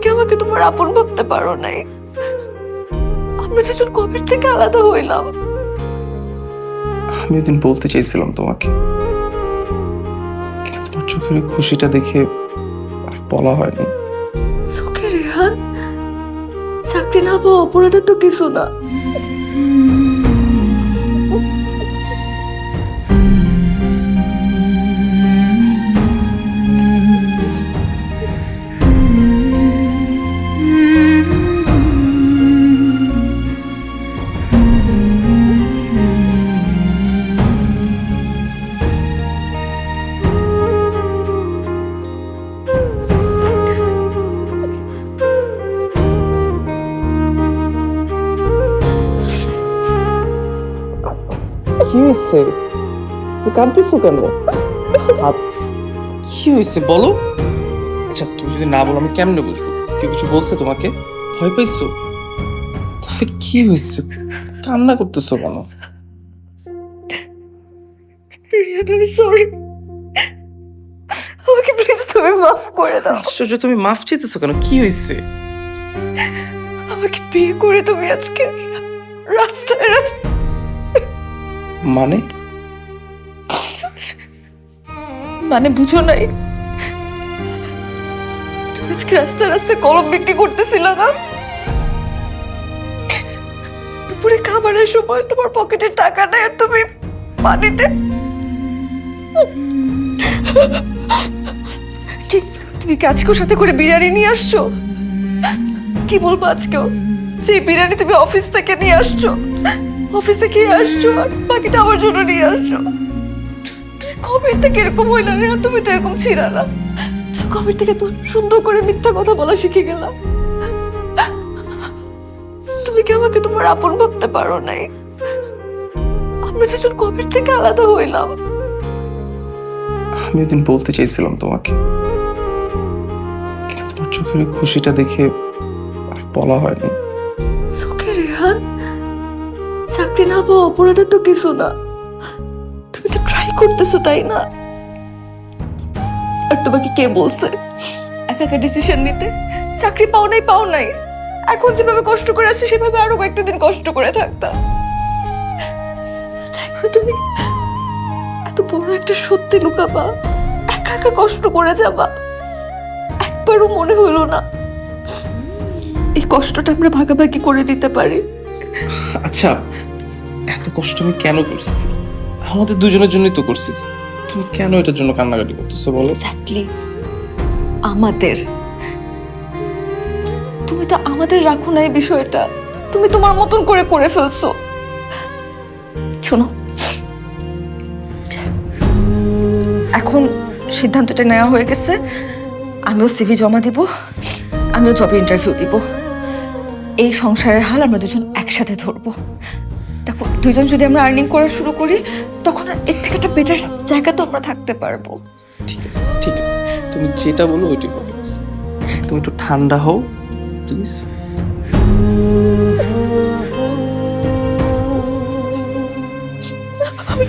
কি আমাকে তোমার আপন ভাবতে পারো নাই? আমরা দুজন কবে থেকে আলাদা হইলাম? আমি ওদিন বলতে চাইছিলাম তোমাকে, কিন্তু তোমার চোখের ওই খুশিটা দেখে আর বলা হয়নি। সুখে রেহান, চাকরি না পাওয়া অপরাধের তো কিছু না। কি হয়েছে? কাঁদতেছো কেন? কি হয়েছে বলো? আচ্ছা তুমি যদি না বলো আমি কেমনে বুঝবো? কেউ কিছু বলছে তোমাকে? ভয় পাইছো? তাহলে কি হয়েছে? কান্না করতেছো কেন? রিয়ান, আমি সরি। আমাকে প্লিজ তুমি মাফ করে দাও। আশ্চর্য, তুমি মাফ চাইতেছো কেন? কি হয়েছে? আমাকে বিয়ে করে তুমি আজকে রাস্তায় রাস্তায় মানে মানে বুঝো নাই? তুমি আজকে রাস্তায় রাস্তায় কলম বিক্রি করতেছিল না? দুপুরে খাবারের সময় তোমার পকেটে টাকা নেই আর তুমি পানিতে তুমি কি আজকেও সাথে করে বিরিয়ানি নিয়ে আসছো? কি বলবো আজকেও যে বিরিয়ানি তুমি অফিস থেকে নিয়ে আসছো, অফিসে খেয়ে আসছো আর বাকিটা আমার জন্য নিয়ে আসছো? কবে থেকে এরকম হইলা রে? তুমি তো এরকম ছিলা না। কবে থেকে তো সুন্দর করে মিথ্যা কথা বলা শিখে গেলাম। তুমি কি আমাকে তোমার আপন ভাবতে পারো নাই? আমরা দুজন কবে থেকে আলাদা হইলাম? আমি ওদিন বলতে চাইছিলাম তোমাকে, কিন্তু তোমার চোখের ওই খুশিটা দেখে আর বলা হয়নি। সুখে রেহান, চাকরি না পাওয়া অপরাধের তো কিছু না। তুমি তো ট্রাই করতেছো, তাই না? আর তোমাকে কে বলছে একা একা ডিসিশন নিতে? চাকরি পাও নাই পাও নাই, এখন যেভাবে কষ্ট করে আসছে সেভাবে আরো কয়েকটা দিন কষ্ট করে থাকতাম। দেখো তুমি এত বড় একটা সত্যি লুকাবা, একা একা কষ্ট করে যাবা, একবারও মনে হলো না এই কষ্টটা আমরা ভাগাভাগি করে দিতে পারি? আচ্ছা এত কষ্ট আমি কেন করছি? আমাদের দুজনের জন্যই তো করছি। তুমি কেন এটার জন্য কান্নাকাটি করতেছো বলো? এক্স্যাক্টলি, আমাদের। তুমি তো আমাদের রাখো না এই বিষয়টা, তুমি তোমার মতন করে করে ফেলছো। শোনো, এখন সিদ্ধান্তটা নেওয়া হয়ে গেছে। আমিও সিভি জমা দিব, আমিও জবে ইন্টারভিউ দিব। এই সংসারের হাল আমরা দুজন একসাথে ধরবো। দেখো, দুজন যদি আমরা আর্নিং করা শুরু করি তখন এর থেকে একটা বেটার জায়গা তো আমরা থাকতে পারবো। ঠিক আছে ঠিক আছে, তুমি যেটা বলো ওইটাই হবে। তুমি একটু ঠান্ডা হও প্লিজ। আমি